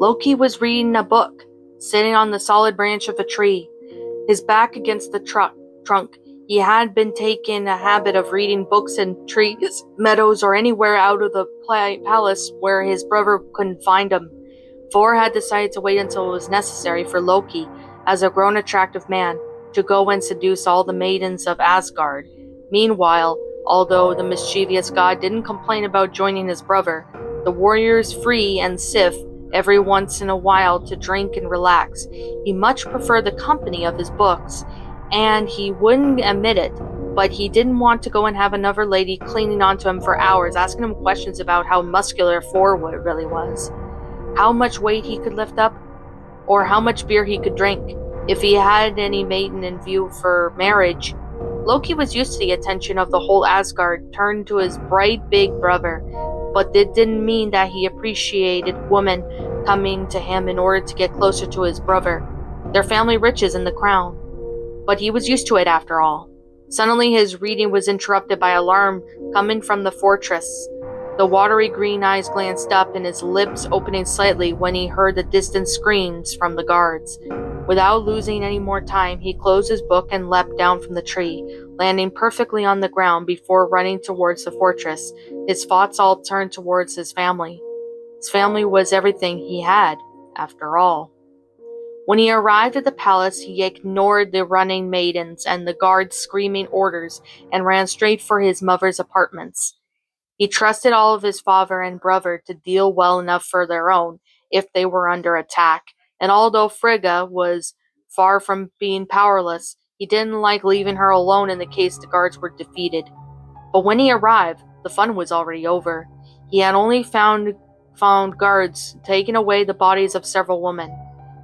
Loki was reading a book, sitting on the solid branch of a tree, his back against the trunk. He had been taking a habit of reading books in trees, meadows, or anywhere out of the palace where his brother couldn't find him. Thor had decided to wait until it was necessary for Loki, as a grown attractive man, to go and seduce all the maidens of Asgard. Meanwhile, although the mischievous god didn't complain about joining his brother, the warriors free and Sif every once in a while to drink and relax. He much preferred the company of his books, and he wouldn't admit it, but he didn't want to go and have another lady clinging onto him for hours, asking him questions about how muscular Thor really was, how much weight he could lift up, or how much beer he could drink, if he had any maiden in view for marriage. Loki was used to the attention of the whole Asgard turned to his bright big brother, but it didn't mean that he appreciated women coming to him in order to get closer to his brother, their family riches and the crown. But he was used to it after all. Suddenly his reading was interrupted by alarm coming from the fortress. The watery green eyes glanced up and his lips opening slightly when he heard the distant screams from the guards. Without losing any more time, he closed his book and leapt down from the tree, landing perfectly on the ground before running towards the fortress. His thoughts all turned towards his family. His family was everything he had, after all. When he arrived at the palace, he ignored the running maidens and the guards' screaming orders and ran straight for his mother's apartments. He trusted all of his father and brother to deal well enough for their own if they were under attack, and although Frigga was far from being powerless, he didn't like leaving her alone in the case the guards were defeated. But when he arrived, the fun was already over. He had only found guards taking away the bodies of several women.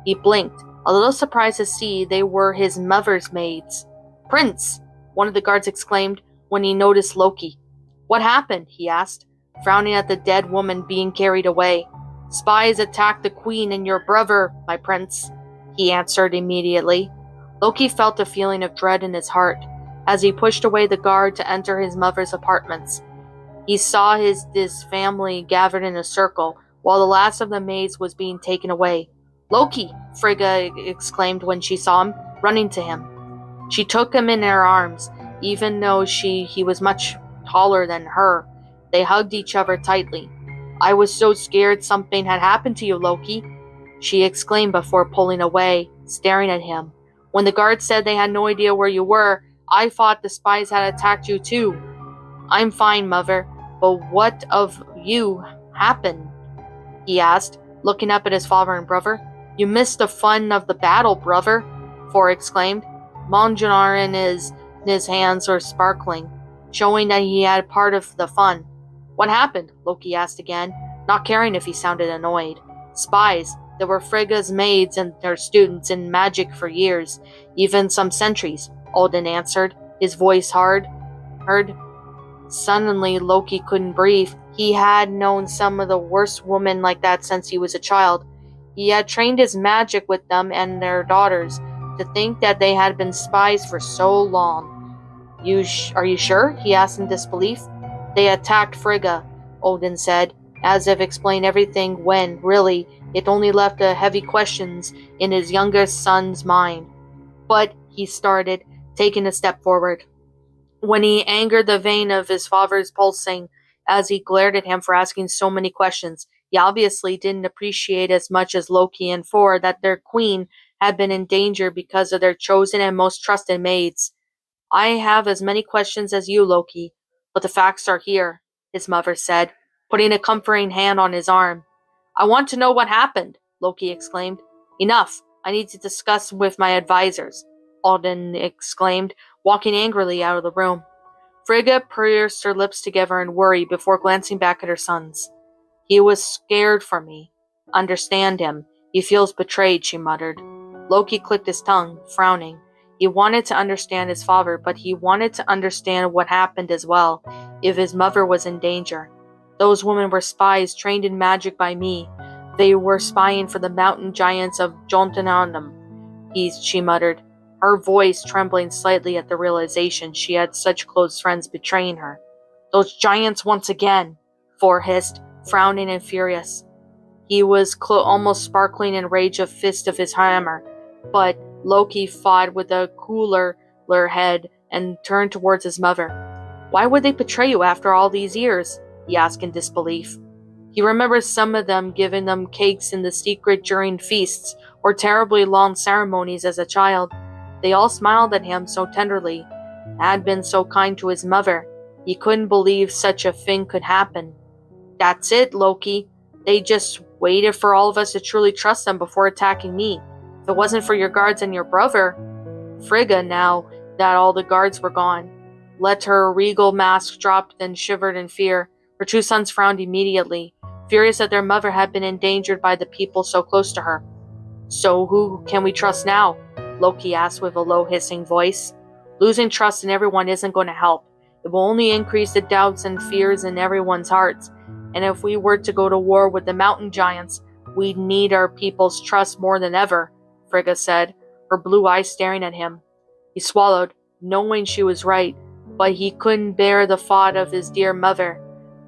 He blinked, a little surprised to see they were his mother's maids. "Prince!" one of the guards exclaimed when he noticed Loki. "What happened?" he asked, frowning at the dead woman being carried away. "Spies attacked the queen and your brother, my prince," he answered immediately. Loki felt a feeling of dread in his heart as he pushed away the guard to enter his mother's apartments. He saw his family gathered in a circle while the last of the maids was being taken away. "Loki!" Frigga exclaimed when she saw him, running to him. She took him in her arms, even though he was much taller than her. They hugged each other tightly. "I was so scared something had happened to you, Loki," she exclaimed before pulling away, staring at him. "When the guards said they had no idea where you were, I thought the spies had attacked you too." "I'm fine, Mother, but what of you happened?" he asked, looking up at his father and brother. "You missed the fun of the battle, brother," Thor exclaimed. Mjolnir in his hands were sparkling, showing that he had part of the fun. "What happened?" Loki asked again, not caring if he sounded annoyed. "Spies. There were Frigga's maids and their students in magic for years, even some centuries," Odin answered, his voice hard. Suddenly, Loki couldn't breathe. He had known some of the worst women like that since he was a child. He had trained his magic with them and their daughters. To think that they had been spies for so long. Are you sure?" he asked in disbelief. "They attacked Frigga," Odin said, as if explain everything when, really, it only left heavy questions in his youngest son's mind. "But," he started, taking a step forward, when he angered the vein of his father's pulsing as he glared at him for asking so many questions. He obviously didn't appreciate as much as Loki and Thor that their queen had been in danger because of their chosen and most trusted maids. "I have as many questions as you, Loki, but the facts are here," his mother said, putting a comforting hand on his arm. "I want to know what happened," Loki exclaimed. "Enough. I need to discuss with my advisors," Odin exclaimed, walking angrily out of the room. Frigga pursed her lips together in worry before glancing back at her sons. "He was scared for me. Understand him. He feels betrayed," she muttered. Loki clicked his tongue, frowning. He wanted to understand his father, but he wanted to understand what happened as well, if his mother was in danger. "Those women were spies trained in magic by me. They were spying for the mountain giants of Jotunheim," she muttered, her voice trembling slightly at the realization she had such close friends betraying her. "Those giants once again," Thor hissed, frowning and furious. He was almost sparkling in rage of fist of his hammer, but Loki fought with a cooler head and turned towards his mother. Why would they betray you after all these years? He asked in disbelief. He remembers some of them giving them cakes in the secret during feasts or terribly long ceremonies as a child. They all smiled at him so tenderly, had been so kind to his mother. He couldn't believe such a thing could happen. That's it, Loki. They just waited for all of us to truly trust them before attacking me. If it wasn't for your guards and your brother, Frigga, now that all the guards were gone, let her regal mask drop and shivered in fear. Her two sons frowned immediately, furious that their mother had been endangered by the people so close to her. So who can we trust now? Loki asked with a low hissing voice. Losing trust in everyone isn't going to help. It will only increase the doubts and fears in everyone's hearts. And if we were to go to war with the mountain giants, we'd need our people's trust more than ever, Frigga said, her blue eyes staring at him. He swallowed, knowing she was right, but he couldn't bear the thought of his dear mother,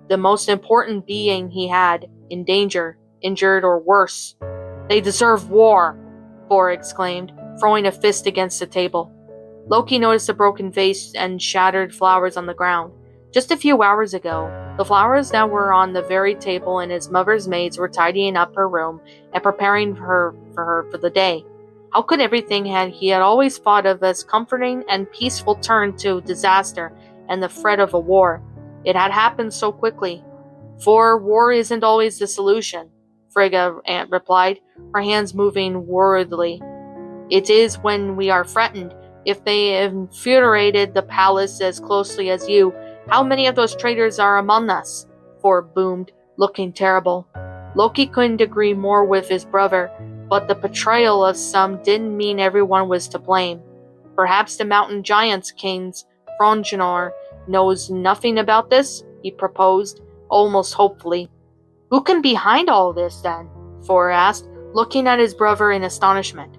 the most important being he had, in danger, injured, or worse. They deserve war, Thor exclaimed, throwing a fist against the table. Loki noticed a broken vase and shattered flowers on the ground. Just a few hours ago, the flowers now were on the very table, and his mother's maids were tidying up her room and preparing her for the day. How could everything he had always thought of as comforting and peaceful turn to disaster and the threat of a war? It had happened so quickly. For war isn't always the solution, Frigga replied, her hands moving worriedly. It is when we are threatened. If they infuriated the palace as closely as you, how many of those traitors are among us? Thor boomed, looking terrible. Loki couldn't agree more with his brother, but the betrayal of some didn't mean everyone was to blame. Perhaps the mountain giant's king's Fronjnor knows nothing about this, he proposed, almost hopefully. Who can be behind all this, then? Thor asked, looking at his brother in astonishment.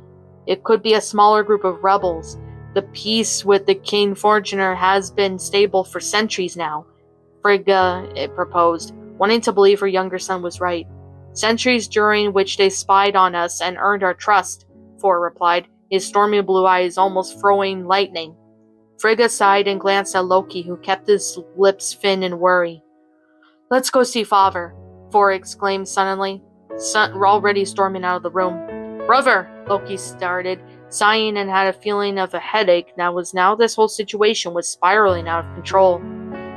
It could be a smaller group of rebels. The peace with the King Fronjnor has been stable for centuries now, Frigga proposed, wanting to believe her younger son was right. Centuries during which they spied on us and earned our trust, Thor replied, his stormy blue eyes almost throwing lightning. Frigga sighed and glanced at Loki, who kept his lips thin in worry. Let's go see father, Thor exclaimed suddenly, already storming out of the room. Brother, Loki started, sighing and had a feeling of a headache. Now this whole situation was spiraling out of control.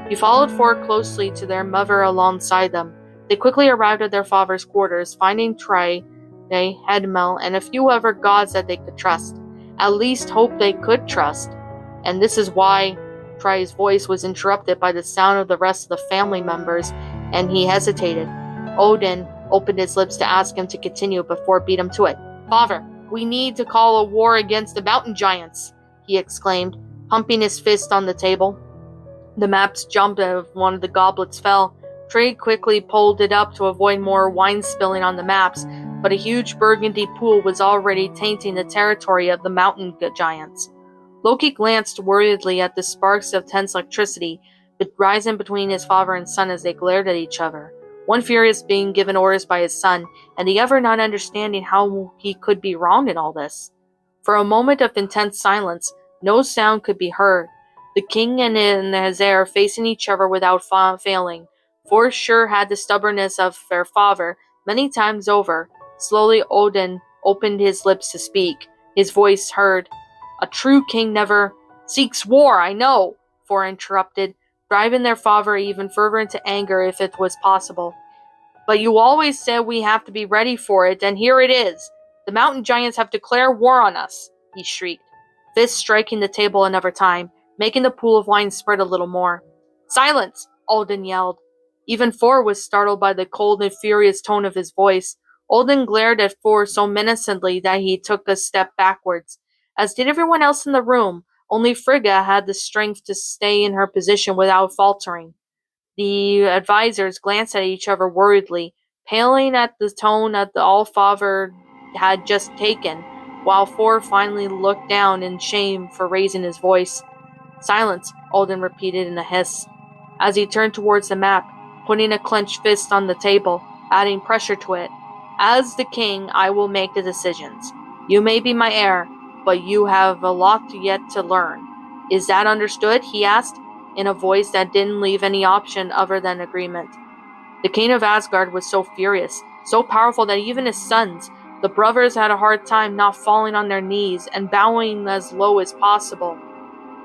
He followed Thor closely to their mother alongside them. They quickly arrived at their father's quarters, finding Trey, Hedmel, and a few other gods that they could trust. At least hope they could trust. And this is why Trey's voice was interrupted by the sound of the rest of the family members, and he hesitated. Odin opened his lips to ask him to continue before beat him to it. Father, we need to call a war against the mountain giants, he exclaimed, pumping his fist on the table. The maps jumped as one of the goblets fell. Trey quickly pulled it up to avoid more wine spilling on the maps, but a huge burgundy pool was already tainting the territory of the mountain giants. Loki glanced worriedly at the sparks of tense electricity, rising between his father and son as they glared at each other. One furious being given orders by his son, and the other not understanding how he could be wrong in all this. For a moment of intense silence, no sound could be heard. The king and his heir facing each other without failing. Thor sure had the stubbornness of their father many times over. Slowly Odin opened his lips to speak, his voice heard. A true king never seeks war, I know, Thor interrupted, driving their father even further into anger if it was possible. But you always said we have to be ready for it, and here it is. The mountain giants have declared war on us, he shrieked, fist striking the table another time, making the pool of wine spread a little more. Silence! Odin yelled. Even Thor was startled by the cold and furious tone of his voice. Odin glared at Thor so menacingly that he took a step backwards, as did everyone else in the room. Only Frigga had the strength to stay in her position without faltering. The advisors glanced at each other worriedly, paling at the tone that the All-Father had just taken, while Thor finally looked down in shame for raising his voice. Silence, Odin repeated in a hiss, as he turned towards the map, putting a clenched fist on the table, adding pressure to it. As the king, I will make the decisions. You may be my heir, but you have a lot yet to learn. Is that understood? He asked, in a voice that didn't leave any option other than agreement. The king of Asgard was so furious, so powerful that even his sons, the brothers, had a hard time not falling on their knees and bowing as low as possible.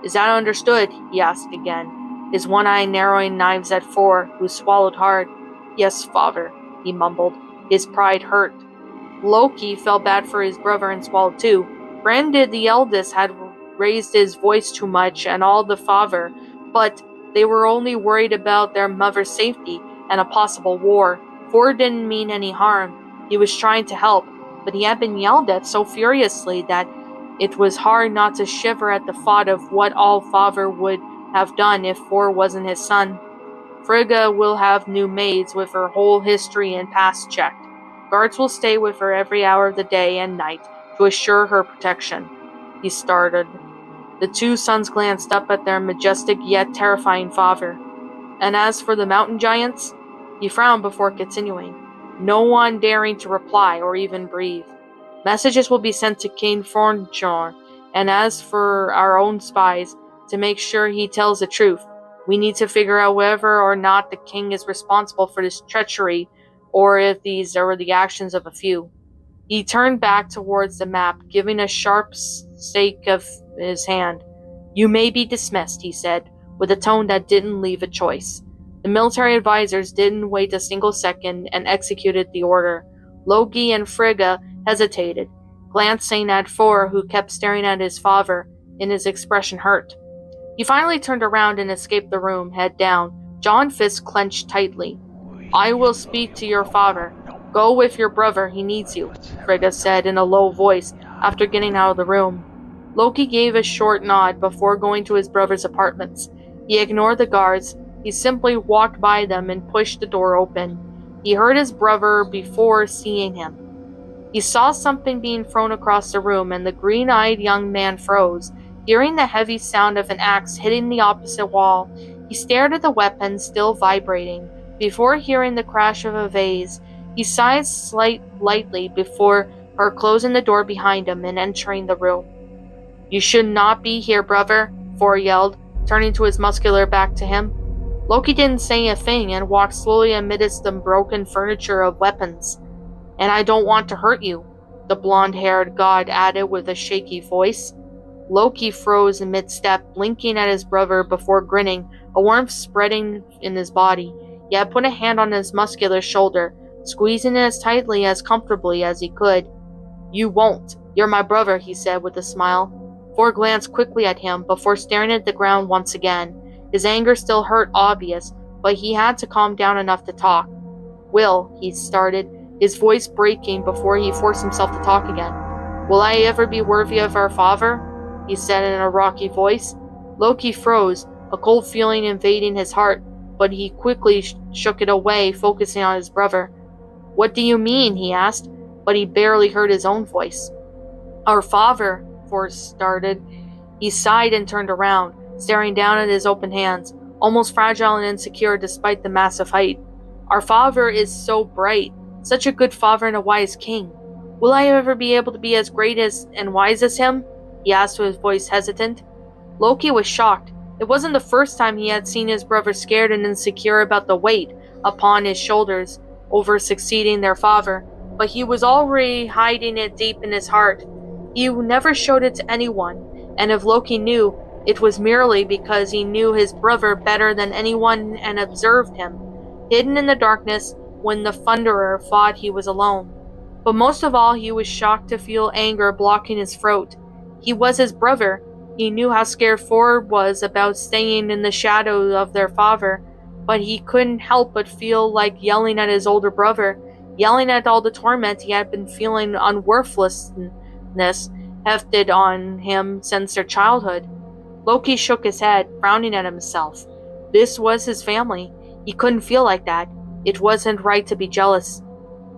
Is that understood? He asked again, his one eye narrowing knives at Thor, who swallowed hard. Yes, father, he mumbled. His pride hurt. Loki felt bad for his brother and swallowed too. Branded, the eldest, had raised his voice too much and all the father, but they were only worried about their mother's safety and a possible war. Thor didn't mean any harm. He was trying to help, but he had been yelled at so furiously that it was hard not to shiver at the thought of what all father would have done if Thor wasn't his son. Frigga will have new maids with her whole history and past checked. Guards will stay with her every hour of the day and night to assure her protection. He started. The two sons glanced up at their majestic yet terrifying father. And as for the mountain giants, he frowned before continuing, no one daring to reply or even breathe. Messages will be sent to King Fornjor, and as for our own spies, to make sure he tells the truth, we need to figure out whether or not the king is responsible for this treachery, or if these are the actions of a few. He turned back towards the map, giving a sharp shake of his hand. You may be dismissed, he said, with a tone that didn't leave a choice. The military advisors didn't wait a single second and executed the order. Loki and Frigga hesitated, glancing at Thor, who kept staring at his father, and his expression hurt. He finally turned around and escaped the room, head down, jaw and fist clenched tightly. I will speak to your father. Go with your brother, he needs you, Frigga said in a low voice after getting out of the room. Loki gave a short nod before going to his brother's apartments. He ignored the guards. He simply walked by them and pushed the door open. He heard his brother before seeing him. He saw something being thrown across the room, and the green-eyed young man froze. Hearing the heavy sound of an axe hitting the opposite wall, he stared at the weapon still vibrating. Before hearing the crash of a vase, he sighed lightly before her closing the door behind him and entering the room. You should not be here, brother, Thor yelled, turning to his muscular back to him. Loki didn't say a thing and walked slowly amidst the broken furniture of weapons. And I don't want to hurt you, the blonde-haired god added with a shaky voice. Loki froze in mid-step, blinking at his brother before grinning, a warmth spreading in his body. He had put a hand on his muscular shoulder, squeezing it as tightly as comfortably as he could. You won't. You're my brother, he said with a smile. Thor glanced quickly at him before staring at the ground once again. His anger still hurt obvious, but he had to calm down enough to talk. Will, he started, his voice breaking before he forced himself to talk again. Will I ever be worthy of our father? He said in a rocky voice. Loki froze, a cold feeling invading his heart, but he quickly shook it away, focusing on his brother. What do you mean? He asked, but he barely heard his own voice. Our father, Thor started. He sighed and turned around, staring down at his open hands, almost fragile and insecure despite the massive height. Our father is so bright, such a good father and a wise king. Will I ever be able to be as great and wise as him? He asked with his voice hesitant. Loki was shocked. It wasn't the first time he had seen his brother scared and insecure about the weight upon his shoulders over succeeding their father, but he was already hiding it deep in his heart. He never showed it to anyone, and if Loki knew, it was merely because he knew his brother better than anyone and observed him, hidden in the darkness when the Thunderer thought he was alone. But most of all, he was shocked to feel anger blocking his throat. He was his brother. He knew how scared Thor was about staying in the shadow of their father, but he couldn't help but feel like yelling at his older brother, yelling at all the torment he had been feeling unworthlessness hefted on him since their childhood. Loki shook his head, frowning at himself. This was his family. He couldn't feel like that. It wasn't right to be jealous.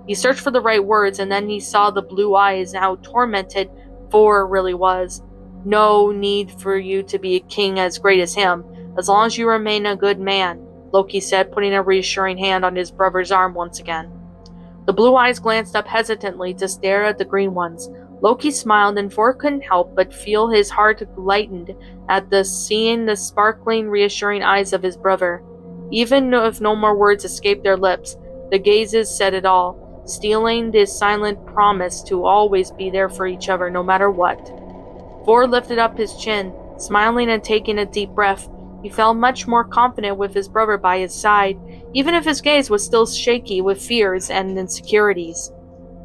He searched for the right words, and then he saw the blue eyes and how tormented Thor really was. No need for you to be a king as great as him, as long as you remain a good man, Loki said, putting a reassuring hand on his brother's arm once again. The blue eyes glanced up hesitantly to stare at the green ones. Loki smiled, and Thor couldn't help but feel his heart lightened at seeing the sparkling, reassuring eyes of his brother. Even if no more words escaped their lips, the gazes said it all, stealing this silent promise to always be there for each other no matter what. Thor lifted up his chin, smiling and taking a deep breath. He felt much more confident with his brother by his side, even if his gaze was still shaky with fears and insecurities.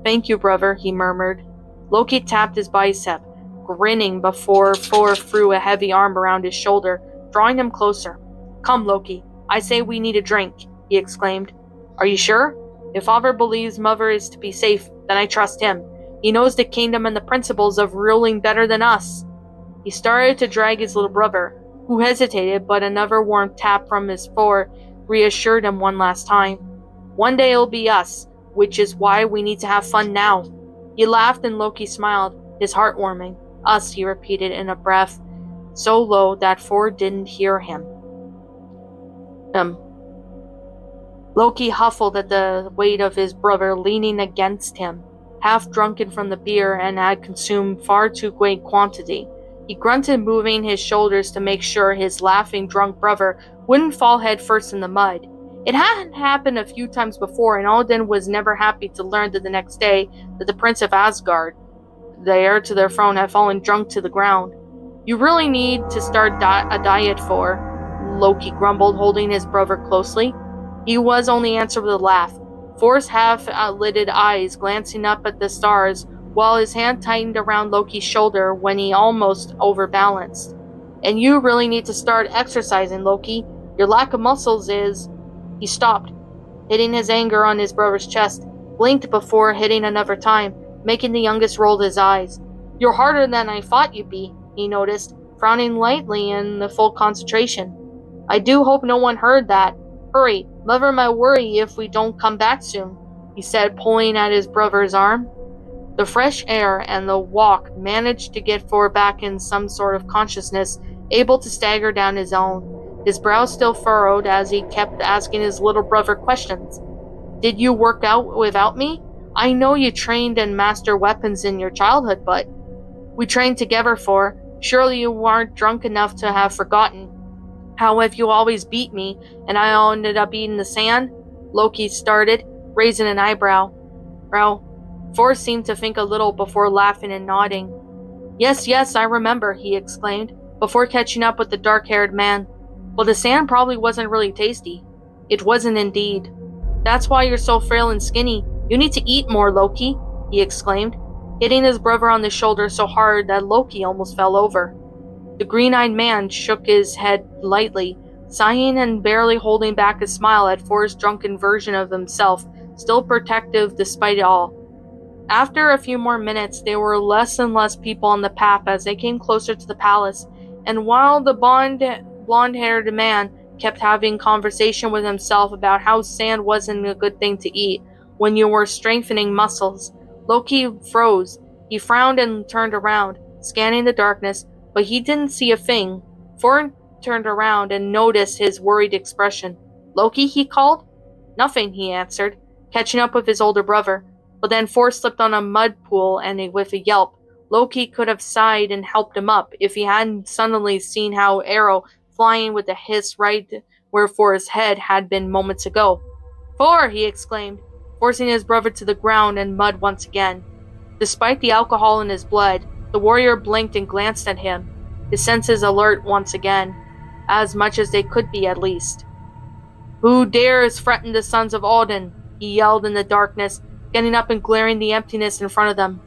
"Thank you, brother," he murmured. Loki tapped his bicep, grinning before Thor threw a heavy arm around his shoulder, drawing him closer. "Come, Loki, I say we need a drink," he exclaimed. "Are you sure? If father believes mother is to be safe, then I trust him. He knows the kingdom and the principles of ruling better than us." He started to drag his little brother, who hesitated, but another warm tap from his Thor reassured him one last time. "One day it'll be us, which is why we need to have fun now." He laughed and Loki smiled, his heart warming. "Us," he repeated in a breath so low that Thor didn't hear him. Loki huffled at the weight of his brother leaning against him, half drunken from the beer and had consumed far too great quantity. He grunted, moving his shoulders to make sure his laughing drunk brother wouldn't fall headfirst in the mud. It hadn't happened a few times before, and Odin was never happy to learn that the next day that the Prince of Asgard, the heir to their throne, had fallen drunk to the ground. "You really need to start a diet for," Loki grumbled, holding his brother closely. He was only answered with a laugh, Thor's half-lidded eyes glancing up at the stars, while his hand tightened around Loki's shoulder when he almost overbalanced. "And you really need to start exercising, Loki. Your lack of muscles is..." He stopped, hitting his anger on his brother's chest, blinked before hitting another time, making the youngest roll his eyes. "You're harder than I thought you'd be," he noticed, frowning lightly in the full concentration. "I do hope no one heard that. Hurry, mother might worry if we don't come back soon," he said, pulling at his brother's arm. The fresh air and the walk managed to get Thor back in some sort of consciousness, able to stagger down his own, his brow still furrowed as he kept asking his little brother questions. "Did you work out without me? I know you trained and mastered weapons in your childhood, but..." "We trained together, Thor. Surely you weren't drunk enough to have forgotten. How have you always beat me, and I ended up eating the sand?" Loki started, raising an eyebrow. Thor seemed to think a little before laughing and nodding. Yes, I remember," he exclaimed, before catching up with the dark-haired man. "Well, the sand probably wasn't really tasty." "It wasn't indeed." "That's why you're so frail and skinny. You need to eat more, Loki," he exclaimed, hitting his brother on the shoulder so hard that Loki almost fell over. The green-eyed man shook his head lightly, sighing and barely holding back a smile at Thor's drunken version of himself, still protective despite it all. After a few more minutes, there were less and less people on the path as they came closer to the palace, and while the blonde-haired man kept having conversation with himself about how sand wasn't a good thing to eat when you were strengthening muscles, Loki froze. He frowned and turned around, scanning the darkness, but he didn't see a thing. Thor turned around and noticed his worried expression. "Loki," he called. "Nothing," he answered, catching up with his older brother. But then Thor slipped on a mud pool, and with a yelp, Loki could have sighed and helped him up if he hadn't suddenly seen how arrow flying with a hiss right where Thor's head had been moments ago. "Thor!" he exclaimed, forcing his brother to the ground and mud once again. Despite the alcohol in his blood, the warrior blinked and glanced at him, his senses alert once again, as much as they could be at least. "Who dares threaten the sons of Odin?" he yelled in the darkness, getting up and glaring the emptiness in front of them.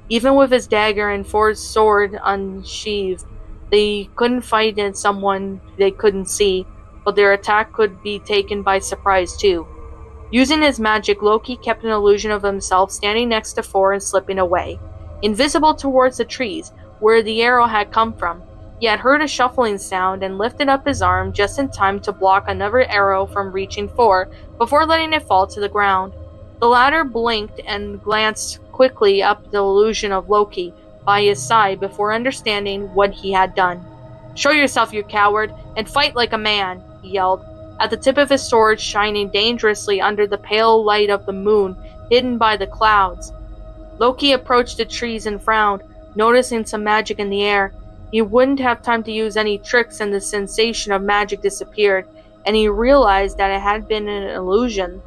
Even with his dagger and Thor's sword unsheathed, they couldn't fight someone they couldn't see, but their attack could be taken by surprise too. Using his magic, Loki kept an illusion of himself standing next to Thor and slipping away, invisible towards the trees where the arrow had come from. He had heard a shuffling sound and lifted up his arm just in time to block another arrow from reaching Thor before letting it fall to the ground. The latter blinked and glanced quickly up the illusion of Loki by his side before understanding what he had done. "Show yourself, you coward, and fight like a man," he yelled, at the tip of his sword shining dangerously under the pale light of the moon, hidden by the clouds. Loki approached the trees and frowned, noticing some magic in the air. He wouldn't have time to use any tricks, and the sensation of magic disappeared, and he realized that it had been an illusion.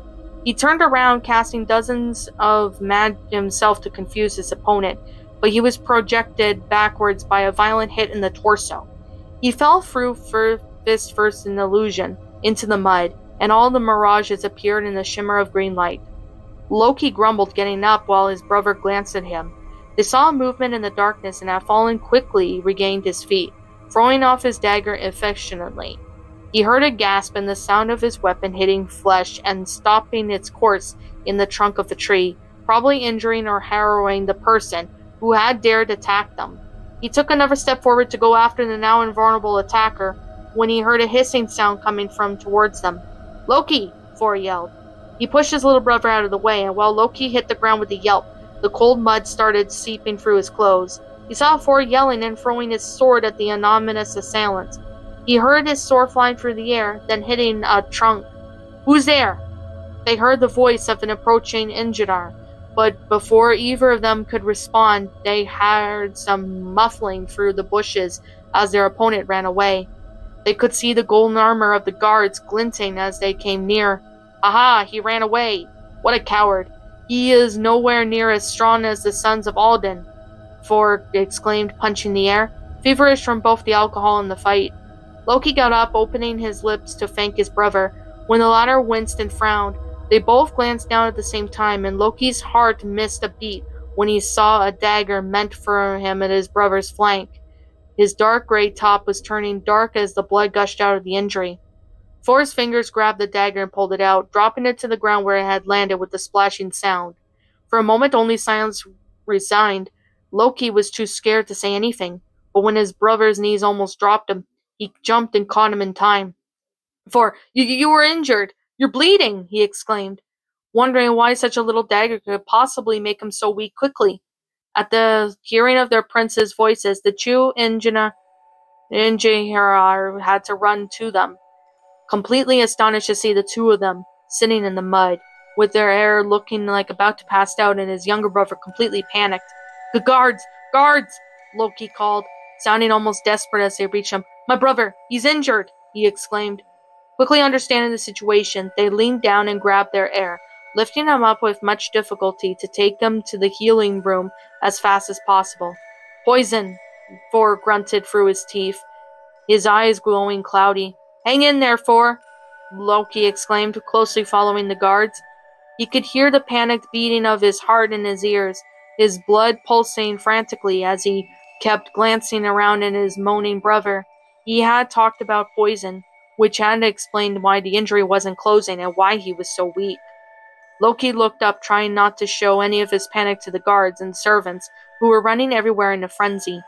He turned around, casting dozens of magic himself to confuse his opponent, but he was projected backwards by a violent hit in the torso. He fell through fist first in illusion, into the mud, and all the mirages appeared in a shimmer of green light. Loki grumbled, getting up while his brother glanced at him. They saw a movement in the darkness and had fallen quickly regained his feet, throwing off his dagger affectionately. He heard a gasp and the sound of his weapon hitting flesh and stopping its course in the trunk of the tree, probably injuring or harrowing the person who had dared attack them. He took another step forward to go after the now invulnerable attacker when he heard a hissing sound coming from towards them. "Loki!" Thor yelled. He pushed his little brother out of the way, and while Loki hit the ground with a yelp, the cold mud started seeping through his clothes. He saw Thor yelling and throwing his sword at the anonymous assailant. He heard his sword flying through the air, then hitting a trunk. "Who's there?" They heard the voice of an approaching engineer, but before either of them could respond, they heard some muffling through the bushes as their opponent ran away. They could see the golden armor of the guards glinting as they came near. "Aha, he ran away! What a coward! He is nowhere near as strong as the sons of Alden," Thor exclaimed, punching the air, feverish from both the alcohol and the fight. Loki got up, opening his lips to thank his brother. When the latter winced and frowned, they both glanced down at the same time, and Loki's heart missed a beat when he saw a dagger meant for him at his brother's flank. His dark gray top was turning dark as the blood gushed out of the injury. Thor's fingers grabbed the dagger and pulled it out, dropping it to the ground where it had landed with a splashing sound. For a moment only silence resigned. Loki was too scared to say anything, but when his brother's knees almost dropped him, he jumped and caught him in time. "Thor, you were injured! You're bleeding!" he exclaimed, wondering why such a little dagger could possibly make him so weak quickly. At the hearing of their prince's voices, the two engineer had to run to them, completely astonished to see the two of them sitting in the mud, with their heir looking like about to pass out and his younger brother completely panicked. "The guards! Guards!" Loki called, sounding almost desperate as they reached him. "My brother! He's injured!" he exclaimed. Quickly understanding the situation, they leaned down and grabbed their heir, lifting him up with much difficulty to take him to the healing room as fast as possible. "Poison!" Thor grunted through his teeth, his eyes glowing cloudy. "Hang in there, Thor!" Loki exclaimed, closely following the guards. He could hear the panicked beating of his heart in his ears, his blood pulsing frantically as he kept glancing around at his moaning brother. He had talked about poison, which had explained why the injury wasn't closing and why he was so weak. Loki looked up, trying not to show any of his panic to the guards and servants, who were running everywhere in a frenzy.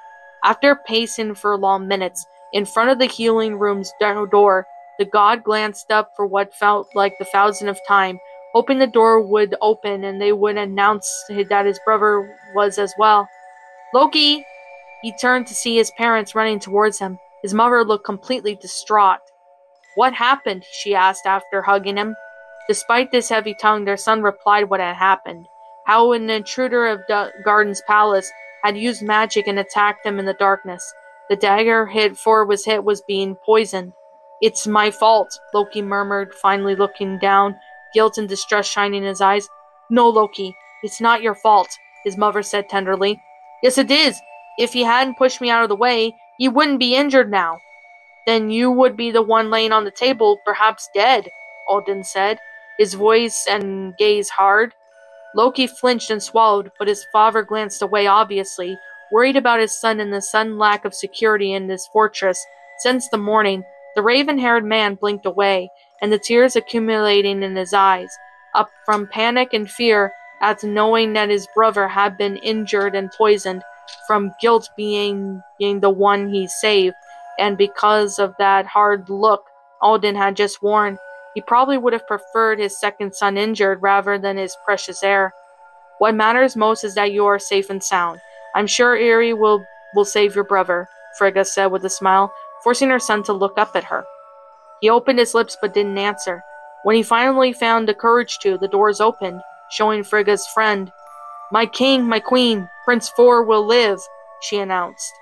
After pacing for long minutes, in front of the healing room's door, the god glanced up for what felt like the thousandth time, hoping the door would open and they would announce that his brother was as well. "Loki!" He turned to see his parents running towards him. His mother looked completely distraught. "What happened?" she asked after hugging him. Despite this heavy tongue, their son replied what had happened. How an intruder of Garden's palace had used magic and attacked him in the darkness. The dagger Thor was hit was being poisoned. "It's my fault," Loki murmured, finally looking down, guilt and distress shining in his eyes. "No, Loki, it's not your fault," his mother said tenderly. "Yes, it is. If he hadn't pushed me out of the way, he wouldn't be injured now." "Then you would be the one laying on the table, perhaps dead," Alden said, his voice and gaze hard. Loki flinched and swallowed, but his father glanced away obviously, worried about his son and the sudden lack of security in this fortress. Since the morning, the raven-haired man blinked away, and the tears accumulating in his eyes, up from panic and fear at knowing that his brother had been injured and poisoned, from guilt being the one he saved, and because of that hard look Alden had just worn. He probably would have preferred his second son injured rather than his precious heir. "What matters most is that you are safe and sound. I'm sure Eerie will save your brother," Frigga said with a smile, forcing her son to look up at her. He opened his lips but didn't answer. When he finally found the courage to, the doors opened. showing Frigga's friend. "My king, my queen, Prince Four will live," she announced.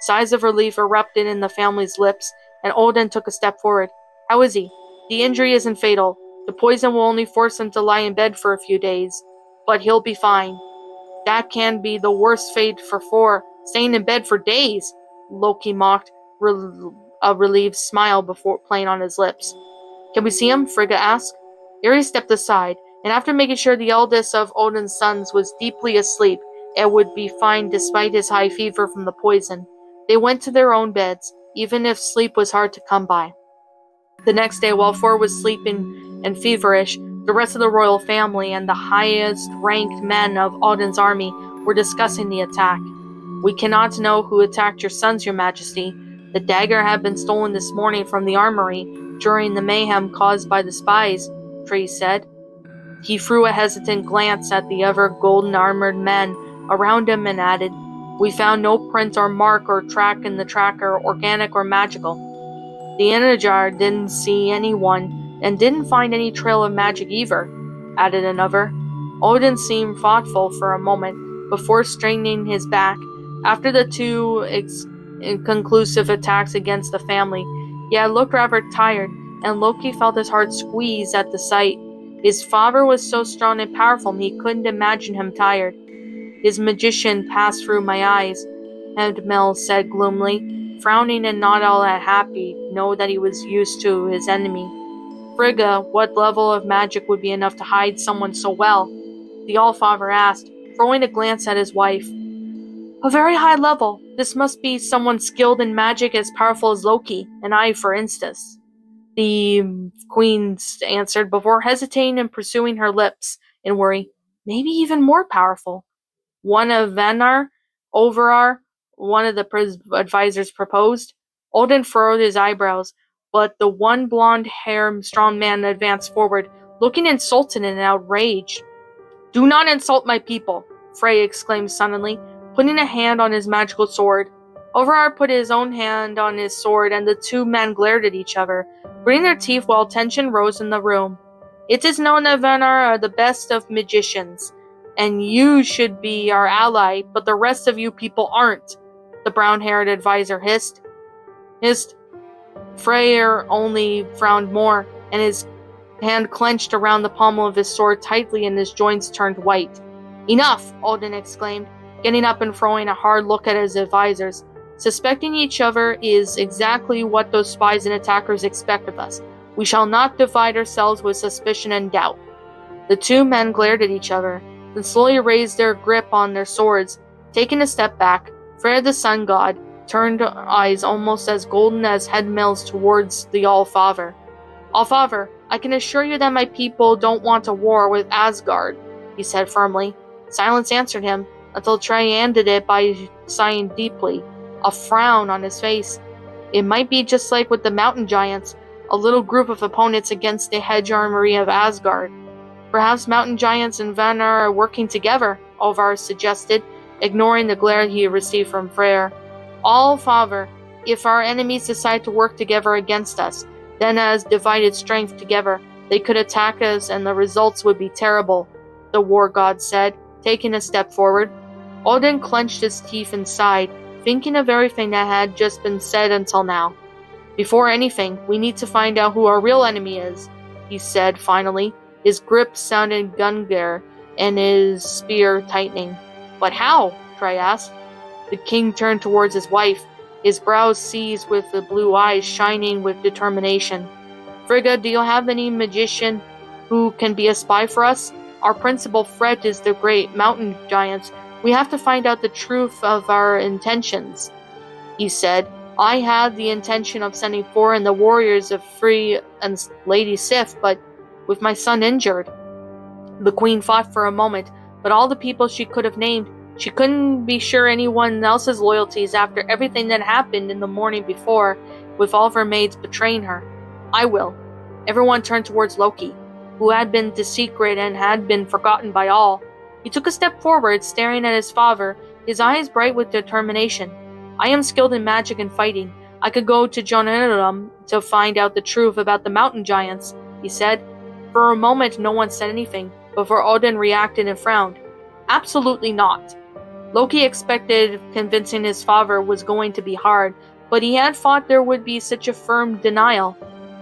Sighs of relief erupted in the family's lips, and Odin took a step forward. "How is he? The injury isn't fatal. The poison will only force him to lie in bed for a few days. But he'll be fine." "That can be the worst fate for Four, staying in bed for days," Loki mocked, a relieved smile before playing on his lips. "Can we see him?" Frigga asked. Ares stepped aside, and after making sure the eldest of Odin's sons was deeply asleep and would be fine despite his high fever from the poison, they went to their own beds, even if sleep was hard to come by. The next day, while Thor was sleeping and feverish, the rest of the royal family and the highest-ranked men of Odin's army were discussing the attack. "We cannot know who attacked your sons, your majesty. The dagger had been stolen this morning from the armory during the mayhem caused by the spies," Tree said. He threw a hesitant glance at the other golden-armored men around him and added, "We found no print or mark or track in the tracker, organic or magical. The Inajar didn't see anyone and didn't find any trail of magic either," added another. Odin seemed thoughtful for a moment before straightening his back. After the two inconclusive attacks against the family, he had looked rather tired, and Loki felt his heart squeeze at the sight. His father was so strong and powerful he couldn't imagine him tired. "His magician passed through my eyes," Heimdall said gloomily, frowning and not all that happy, know that he was used to his enemy. "Frigga, what level of magic would be enough to hide someone so well?" the Allfather asked, throwing a glance at his wife. "A very high level. This must be someone skilled in magic as powerful as Loki, and I, for instance," the queen answered before hesitating and pursuing her lips in worry. "Maybe even more powerful." "One of Vanar, Overar," one of the advisors proposed. Odin furrowed his eyebrows, but the one blonde-haired strong man advanced forward, looking insulted and outraged. "Do not insult my people," Frey exclaimed suddenly, putting a hand on his magical sword. Overar put his own hand on his sword, and the two men glared at each other, gritting their teeth while tension rose in the room. "It is known that Vanar are the best of magicians, and you should be our ally, but the rest of you people aren't," the brown-haired advisor hissed. Freyr only frowned more, and his hand clenched around the pommel of his sword tightly and his joints turned white. "Enough!" Odin exclaimed, getting up and throwing a hard look at his advisors. "Suspecting each other is exactly what those spies and attackers expect of us. We shall not divide ourselves with suspicion and doubt." The two men glared at each other, then slowly raised their grip on their swords. Taking a step back, Freyr the sun god turned eyes almost as golden as Heimdall's towards the Allfather. "Allfather, I can assure you that my people don't want a war with Asgard," he said firmly. Silence answered him, until Trey ended it by sighing deeply, a frown on his face. "It might be just like with the mountain giants, a little group of opponents against the hedge armory of Asgard. Perhaps mountain giants and Vanar are working together," Olvar suggested, ignoring the glare he received from Freyr. "Allfather, if our enemies decide to work together against us, then as divided strength together, they could attack us and the results would be terrible," the war god said, taking a step forward. Odin clenched his teeth and sighed, thinking of everything that had just been said until now. "Before anything, we need to find out who our real enemy is," he said finally. His grip sounded Gungar, and his spear tightening. "But how?" Trey asked. The king turned towards his wife, his brows seized with the blue eyes shining with determination. "Frigga, do you have any magician who can be a spy for us? Our principal threat is the great mountain giants. We have to find out the truth of our intentions," he said. "I had the intention of sending Thor and the warriors of Frey and Lady Sif, but with my son injured." The queen thought for a moment, but all the people she could have named, she couldn't be sure anyone else's loyalties after everything that happened in the morning before, with all of her maids betraying her. "I will." Everyone turned towards Loki, who had been the secret and had been forgotten by all. He took a step forward, staring at his father, his eyes bright with determination. "I am skilled in magic and fighting. I could go to Jotunheim to find out the truth about the mountain giants," he said. For a moment no one said anything. before Odin reacted and frowned. Absolutely not. Loki expected convincing his father was going to be hard, but he had thought there would be such a firm denial.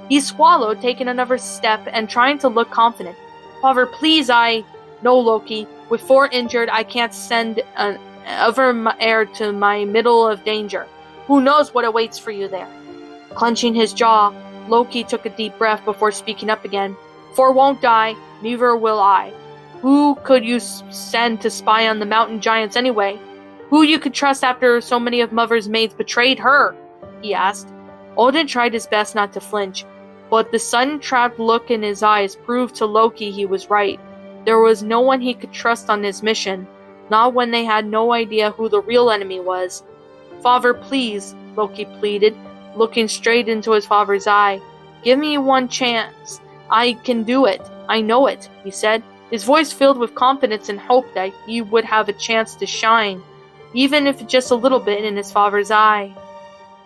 He swallowed, taking another step and trying to look confident. Father, please, No, Loki. With 4 injured, I can't send an other heir to my middle of danger. Who knows what awaits for you there? Clenching his jaw, Loki took a deep breath before speaking up again. Thor won't die, neither will I. Who could you send to spy on the mountain giants anyway? Who you could trust after so many of Mother's maids betrayed her? He asked. Odin tried his best not to flinch, but the sun-trapped look in his eyes proved to Loki he was right. There was no one he could trust on this mission, not when they had no idea who the real enemy was. Father, please, Loki pleaded, looking straight into his father's eye. Give me one chance. I can do it. I know it, he said, his voice filled with confidence and hope that he would have a chance to shine, even if just a little bit, in his father's eye.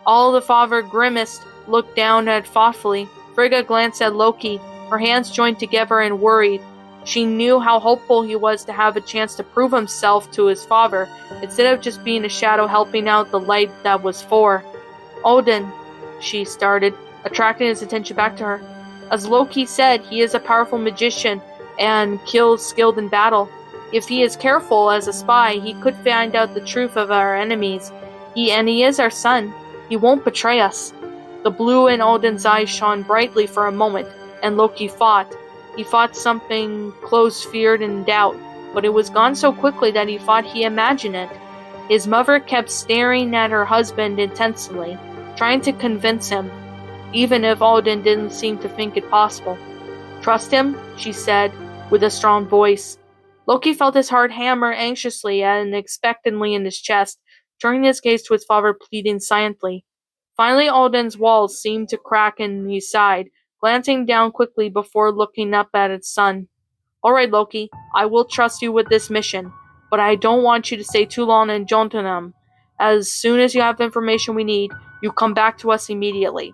All the father grimaced, looked down at thoughtfully. Frigga glanced at Loki, her hands joined together and worried. She knew how hopeful he was to have a chance to prove himself to his father, instead of just being a shadow helping out the light that was Thor. Odin, she started, attracting his attention back to her. As Loki said, he is a powerful magician and skilled in battle. If he is careful as a spy, he could find out the truth of our enemies. He is our son. He won't betray us. The blue in Odin's eyes shone brightly for a moment, and Loki fought. He fought something close, feared, and doubt, but it was gone so quickly that he thought he imagined it. His mother kept staring at her husband intensely, trying to convince him, even if Odin didn't seem to think it possible. Trust him, she said, with a strong voice. Loki felt his heart hammer anxiously and expectantly in his chest, turning his gaze to his father, pleading silently. Finally, Odin's walls seemed to crack and he sighed, glancing down quickly before looking up at his son. All right, Loki, I will trust you with this mission, but I don't want you to stay too long in Jotunheim. As soon as you have the information we need, you come back to us immediately.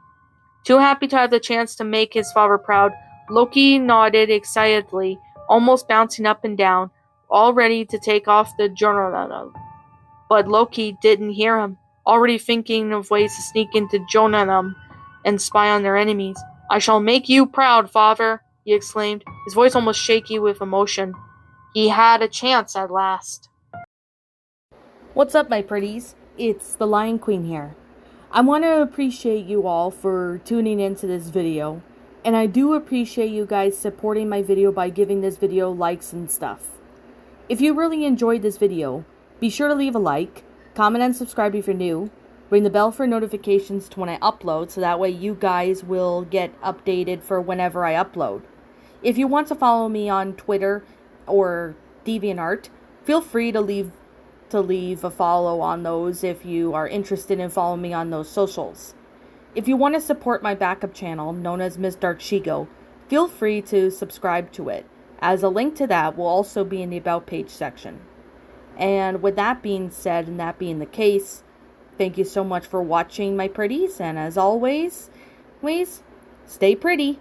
Too happy to have the chance to make his father proud, Loki nodded excitedly, almost bouncing up and down, all ready to take off the Jotunheim. But Loki didn't hear him, already thinking of ways to sneak into Jotunheim and spy on their enemies. I shall make you proud, father, he exclaimed, his voice almost shaky with emotion. He had a chance at last. What's up, my pretties? It's the Lion Queen here. I want to appreciate you all for tuning into this video, and I do appreciate you guys supporting my video by giving this video likes and stuff. If you really enjoyed this video, be sure to leave a like, comment and subscribe if you're new, ring the bell for notifications to when I upload so that way you guys will get updated for whenever I upload. If you want to follow me on Twitter or DeviantArt, feel free to leave a follow on those if you are interested in following me on those socials. If you want to support my backup channel, known as Ms. Dark Shigo, feel free to subscribe to it, as a link to that will also be in the About page section. And with that being said, and that being the case, thank you so much for watching, my pretties, and as always, stay pretty.